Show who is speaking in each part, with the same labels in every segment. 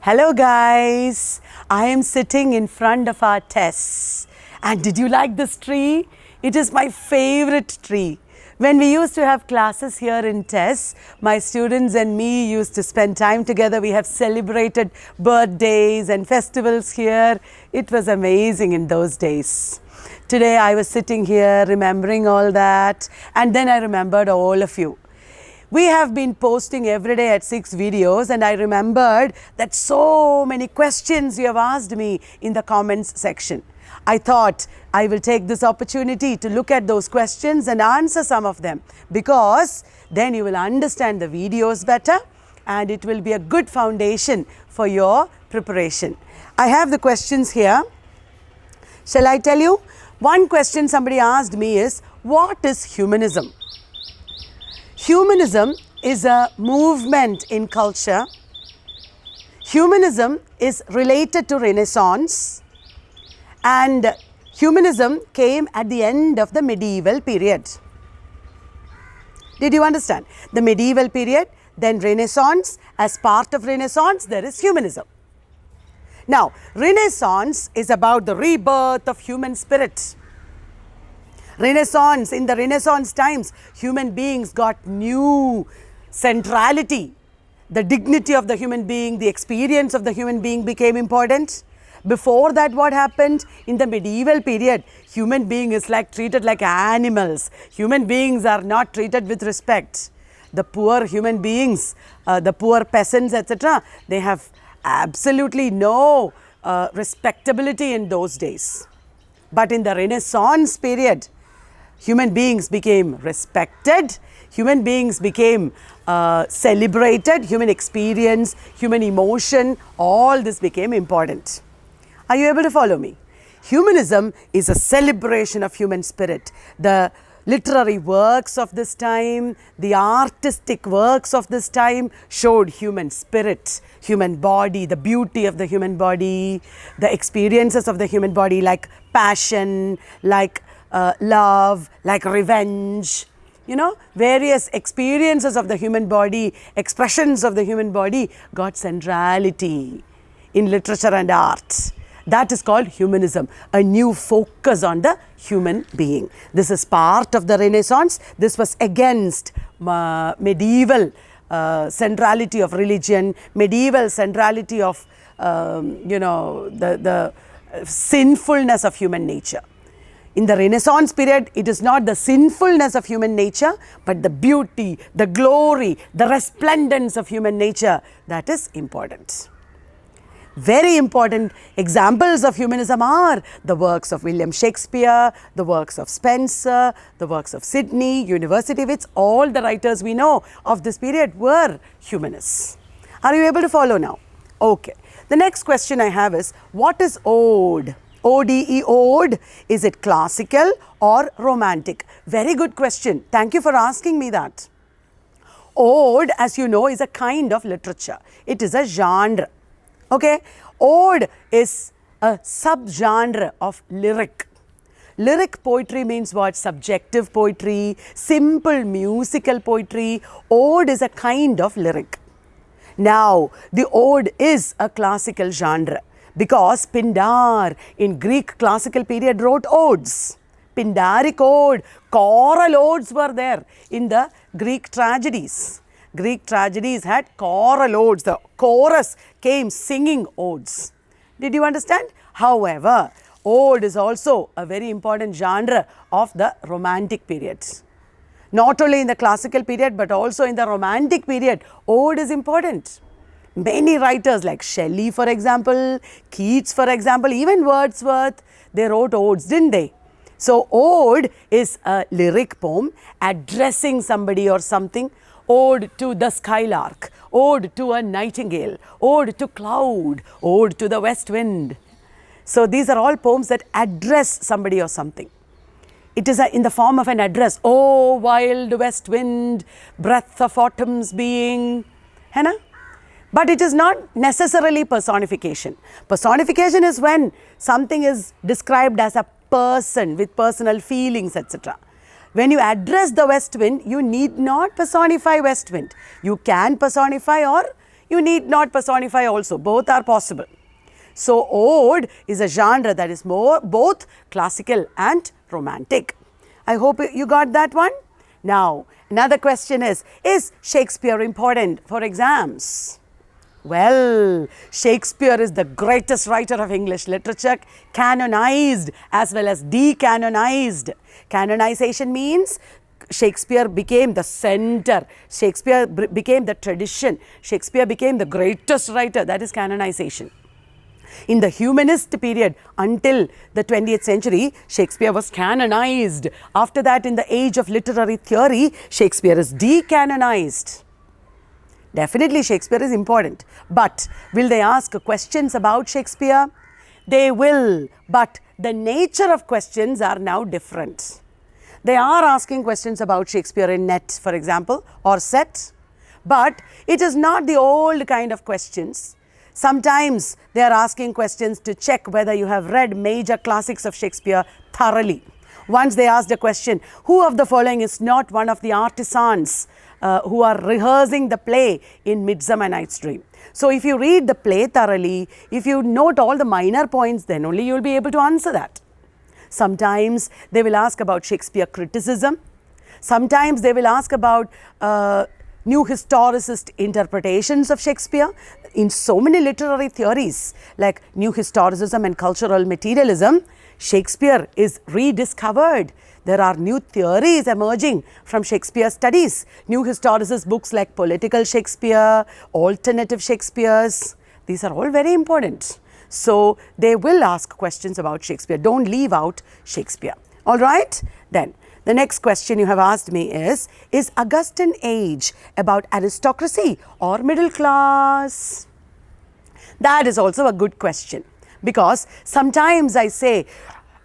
Speaker 1: Hello guys, I am sitting in front of our TES. And did you like this tree? It is my favorite tree. When we used to have classes here in TES, my students and me used to spend time together. We have celebrated birthdays and festivals here. It was amazing in those days. Today I was sitting here remembering all that, and then I remembered all of you. We have been posting every day at 6 videos, and I remembered that so many questions you have asked me in the comments section. I thought I will take this opportunity to look at those questions and answer some of them, because then you will understand the videos better and it will be a good foundation for your preparation. I have the questions here. Shall I tell you? One question somebody asked me is, what is humanism? Humanism is a movement in culture. Humanism is related to Renaissance, and humanism came at the end of the medieval period. Did you understand? The medieval period, then Renaissance. As part of Renaissance, there is humanism. Now, Renaissance is about the rebirth of human spirit. Renaissance, in the Renaissance times, human beings got new centrality. The dignity of the human being, the experience of the human being became important. Before that, what happened? In the medieval period, human being is treated like animals. Human beings are not treated with respect. The poor human beings, the poor peasants, etc., they have absolutely no respectability in those days. But in the Renaissance period, human beings became respected, human beings became celebrated, human experience, human emotion, all this became important. Are you able to follow me? Humanism is a celebration of human spirit. The literary works of this time, the artistic works of this time showed human spirit, human body, the beauty of the human body, the experiences of the human body, like passion, like love, like revenge, various experiences of the human body, expressions of the human body got centrality in literature and art. That is called humanism, a new focus on the human being. This is part of the Renaissance. This was against medieval centrality of religion, medieval centrality of, the sinfulness of human nature. In the Renaissance period, it is not the sinfulness of human nature, but the beauty, the glory, the resplendence of human nature that is important. Very important examples of humanism are the works of William Shakespeare, the works of Spencer, the works of Sydney, University Wits. All the writers we know of this period were humanists. Are you able to follow now? Okay. The next question I have is, what is ode? ODE, ode. Is it classical or romantic? Very good question. Thank you for asking me that. Ode, as you know, is a kind of literature. It is a genre. Okay, ode is a subgenre of lyric. Lyric poetry means what? Subjective poetry, simple musical poetry. Ode is a kind of lyric. Now, the ode is a classical genre because Pindar in Greek classical period wrote odes. Pindaric ode, choral odes were there in the Greek tragedies. Greek tragedies had choral odes. The chorus came singing odes. Did you understand? However, ode is also a very important genre of the Romantic periods. Not only in the classical period, but also in the Romantic period, ode is important. Many writers like Shelley, for example, Keats, for example, even Wordsworth, they wrote odes, didn't they? So, ode is a lyric poem addressing somebody or something. Ode to the skylark, ode to a nightingale, ode to cloud, ode to the west wind. So these are all poems that address somebody or something. It is in the form of an address. Oh, wild west wind, breath of autumn's being. But it is not necessarily personification. Personification is when something is described as a person with personal feelings, etc. When you address the west wind, you need not personify west wind. You can personify, or You need not personify also. Both are possible. So, ode is a genre that is both classical and romantic. I hope you got that one. Now, another question is Shakespeare important for exams? Well, Shakespeare is the greatest writer of English literature, canonized as well as decanonized. Canonization means Shakespeare became the center, Shakespeare became the tradition, Shakespeare became the greatest writer. That is canonization. In the humanist period until the 20th century, Shakespeare was canonized. After that, in the age of literary theory, Shakespeare is decanonized. Definitely Shakespeare is important, but will they ask questions about Shakespeare? They will, but the nature of questions are now different. They are asking questions about Shakespeare in NET, for example, or SET, but it is not the old kind of questions. Sometimes they are asking questions to check whether you have read major classics of Shakespeare thoroughly. Once they asked a question, who of the following is not one of the artisans who are rehearsing the play in Midsummer Night's Dream? So if you read the play thoroughly, if you note all the minor points, then only you will be able to answer that. Sometimes they will ask about Shakespeare criticism. Sometimes they will ask about new historicist interpretations of Shakespeare. In so many literary theories like new historicism and cultural materialism, Shakespeare is rediscovered. There are new theories emerging from Shakespeare studies. New historicist books like Political Shakespeare, Alternative Shakespeares, these are all very important. So they will ask questions about Shakespeare. Don't leave out Shakespeare. All right? Then the next question you have asked me is Augustan Age about aristocracy or middle class? That is also a good question, because sometimes I say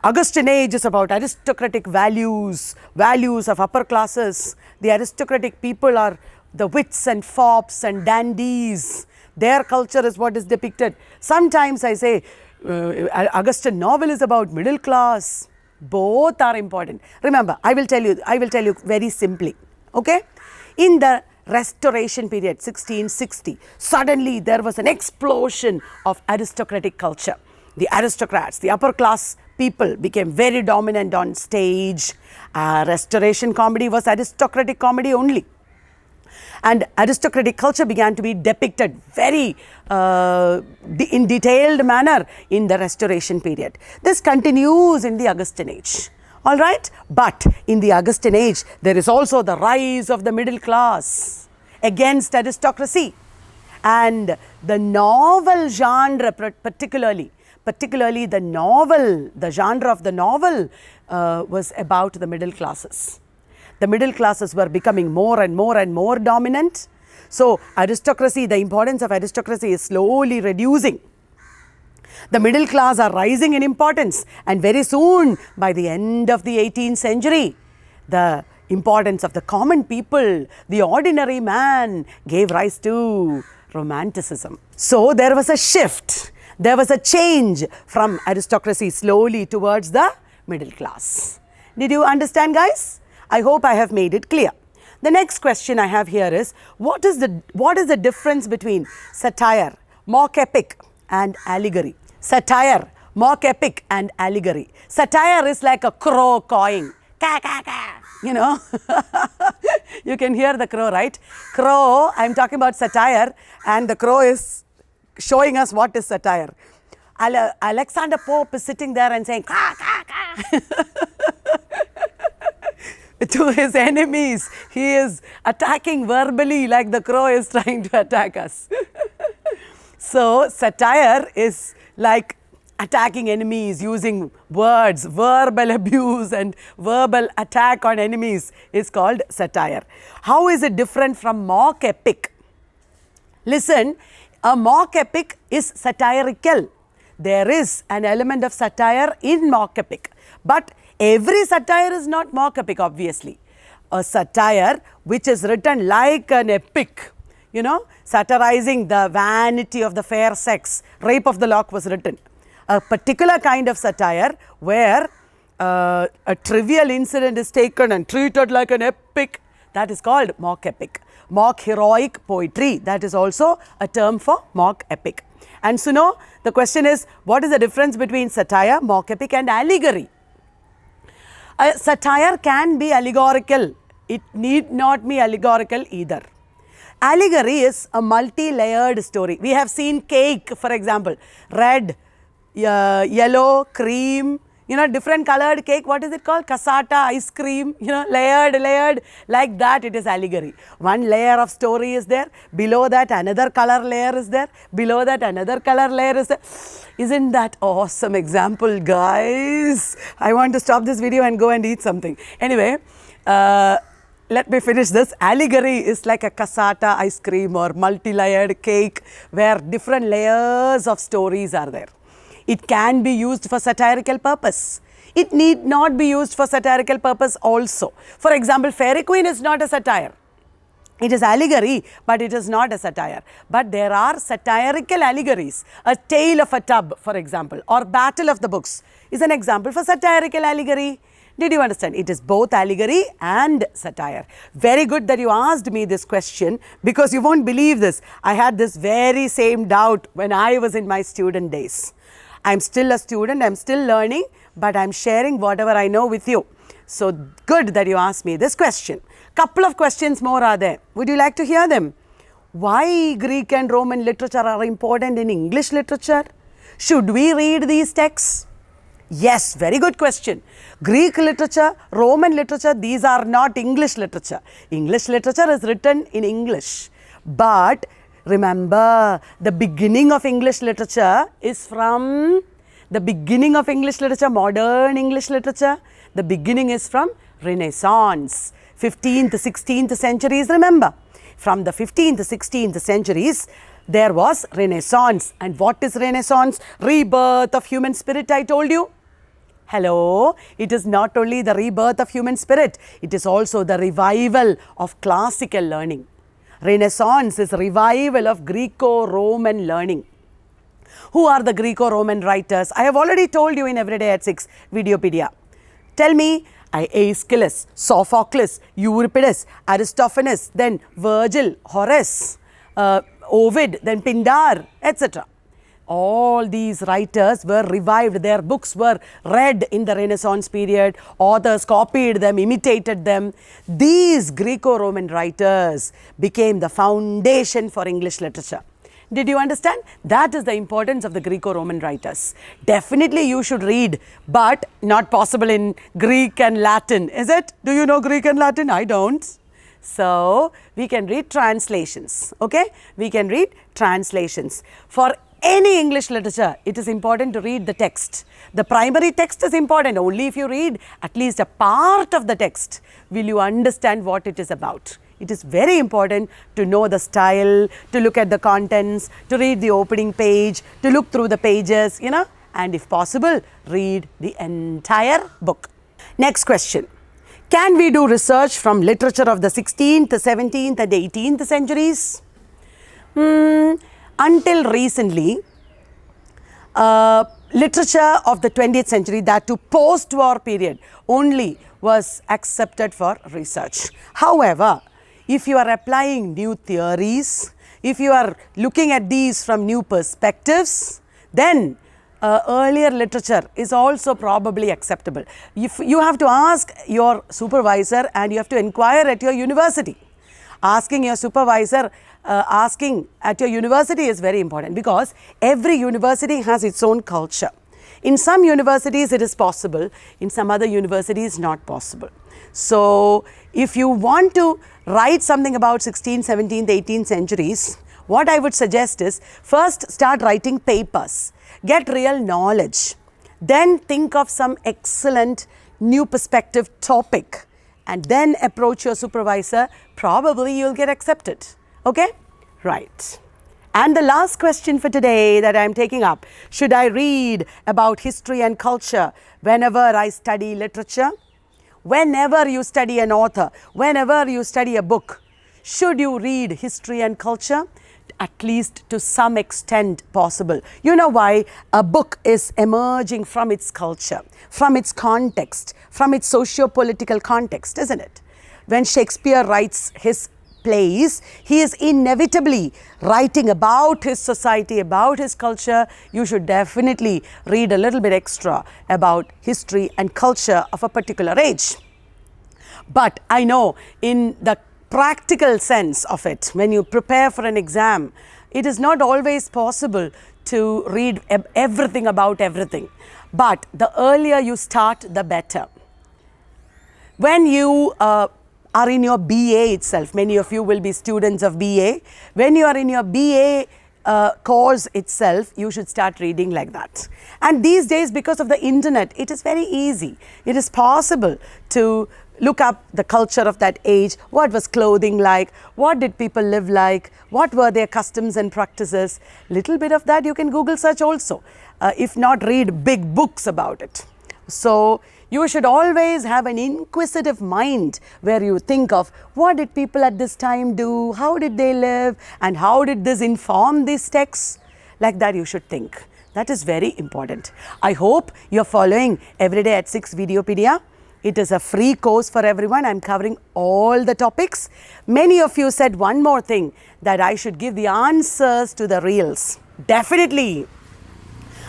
Speaker 1: Augustan Age is about aristocratic values of upper classes. The aristocratic people are the wits and fops and dandies. Their culture is what is depicted. Sometimes I say Augustan novel is about middle class. Both are important. Remember, I will tell you very simply. Okay? In the Restoration period, 1660, suddenly there was an explosion of aristocratic culture. The aristocrats, the upper class people became very dominant on stage. Restoration comedy was aristocratic comedy only. And aristocratic culture began to be depicted very in detailed manner in the Restoration period. This continues in the Augustan Age. All right? But in the Augustan Age, there is also the rise of the middle class against aristocracy. And the novel genre particularly the novel, the genre of the novel was about the middle classes. The middle classes were becoming more and more dominant. So aristocracy, the importance of aristocracy is slowly reducing. The middle class are rising in importance, and very soon, by the end of the 18th century, the importance of the common people, the ordinary man, gave rise to Romanticism. So there was a shift. There was a change from aristocracy slowly towards the middle class. Did you understand, guys? I hope I have made it clear. The next question I have here is, what is the difference between satire, mock epic and allegory? Satire, mock epic and allegory. Satire is like a crow cawing. Ka, ka, ka. You know, you can hear the crow, right? Crow, I'm talking about satire, and the crow is showing us what is satire. Alexander Pope is sitting there and saying, ka, ka, ka. To his enemies, he is attacking verbally like the crow is trying to attack us. So, satire is like attacking enemies using words, verbal abuse and verbal attack on enemies is called satire. How is it different from mock epic? Listen, a mock epic is satirical. There is an element of satire in mock epic, but every satire is not mock epic, obviously. A satire which is written like an epic, you know, satirizing the vanity of the fair sex. Rape of the Lock was written. A particular kind of satire where a trivial incident is taken and treated like an epic, that is called mock epic. Mock heroic poetry, that is also a term for mock epic. And Suno, the question is, what is the difference between satire, mock epic and allegory? Satire can be allegorical. It need not be allegorical either. Allegory is a multi-layered story. We have seen cake, for example, red, yellow, cream, different colored cake. What is it called? Cassata, ice cream, layered, like that it is allegory. One layer of story is there, below that another color layer is there, below that another color layer is there. Isn't that awesome example, guys? I want to stop this video and go and eat something. Anyway, let me finish this. Allegory is like a cassata ice cream or multi-layered cake where different layers of stories are there. It can be used for satirical purpose. It need not be used for satirical purpose also. For example, Fairy Queen is not a satire. It is allegory, but it is not a satire. But there are satirical allegories. A Tale of a Tub, for example, or Battle of the Books is an example for satirical allegory. Did you understand? It is both allegory and satire. Very good that you asked me this question, because you won't believe this. I had this very same doubt when I was in my student days. I'm still a student, I'm still learning, but I'm sharing whatever I know with you. So good that you asked me this question. Couple of questions more are there. Would you like to hear them? Why Greek and Roman literature are important in English literature? Should we read these texts? Yes, very good question. Greek literature, Roman literature, these are not English literature. English literature is written in English. But remember, the beginning of English literature is from the beginning of English literature, modern English literature. The beginning is from Renaissance, 15th, 16th centuries, remember. From the 15th, 16th centuries, there was Renaissance. And what is Renaissance? Rebirth of human spirit, I told you. Hello, it is not only the rebirth of human spirit, it is also the revival of classical learning. Renaissance is revival of Greco-Roman learning. Who are the Greco-Roman writers? I have already told you in Everyday at 6, Videopedia. Tell me, Aeschylus, Sophocles, Euripides, Aristophanes, then Virgil, Horace, Ovid, then Pindar, etc. All these writers were revived. Their books were read in the Renaissance period. Authors copied them, imitated them. These Greco-Roman writers became the foundation for English literature. Did you understand? That is the importance of the Greco-Roman writers. Definitely you should read, but not possible in Greek and Latin, is it? Do you know Greek and Latin? I don't. So, we can read translations, okay? We can read translations. For any English literature, it is important to read the text. The primary text is important. Only if you read at least a part of the text will you understand what it is about. It is very important to know the style, to look at the contents, to read the opening page, to look through the pages, and if possible, read the entire book. Next question. Can we do research from literature of the 16th, 17th and 18th centuries? Until recently, literature of the 20th century, that to post-war period, only was accepted for research. However, if you are applying new theories, if you are looking at these from new perspectives, then earlier literature is also probably acceptable. If you have to ask your supervisor and you have to inquire at your university. Asking your supervisor, asking at your university is very important, because every university has its own culture. In some universities it is possible, in some other universities not possible. So, if you want to write something about 16th, 17th, 18th centuries, what I would suggest is, first start writing papers, get real knowledge, then think of some excellent new perspective topic, and then approach your supervisor. Probably you'll get accepted. Okay? Right. And the last question for today that I'm taking up, should I read about history and culture whenever I study literature? Whenever you study an author, whenever you study a book, should you read history and culture? At least to some extent possible. You know why? A book is emerging from its culture, from its context, from its socio-political context, isn't it? when Shakespeare writes his plays, he is inevitably writing about his society, about his culture. You should definitely read a little bit extra about history and culture of a particular age. But I know in the practical sense of it, when you prepare for an exam, it is not always possible to read everything about everything. But the earlier you start, the better. When you are in your BA itself, many of you will be students of BA. When you are in your BA course itself, you should start reading like that. And these days, because of the internet, it is very easy. It is possible to look up the culture of that age. What was clothing like? What did people live like? What were their customs and practices? Little bit of that you can Google search also. If not, read big books about it. So you should always have an inquisitive mind where you think of what did people at this time do, how did they live, and how did this inform these texts. Like that you should think. That is very important. I hope you're following Everyday at 6 Videopedia. It is a free course for everyone. I'm covering all the topics. Many of you said one more thing, that I should give the answers to the reels. Definitely.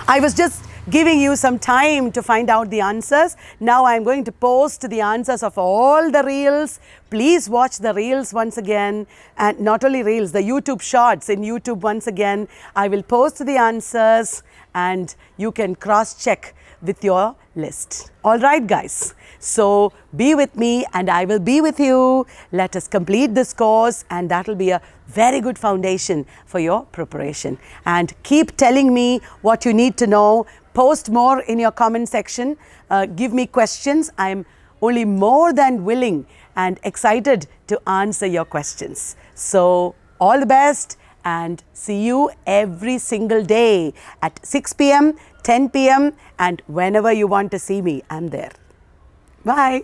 Speaker 1: I was just giving you some time to find out the answers. Now I'm going to post the answers of all the reels. Please watch the reels once again, and not only reels, the YouTube shorts in YouTube once again. I will post the answers and you can cross-check with your list. All right, guys. So be with me and I will be with you. Let us complete this course, and that will be a very good foundation for your preparation. And keep telling me what you need to know. Post more in your comment section. Give me questions. I am only more than willing and excited to answer your questions. So all the best, and see you every single day at 6 p.m., 10 p.m. and whenever you want to see me, I'm there. Bye.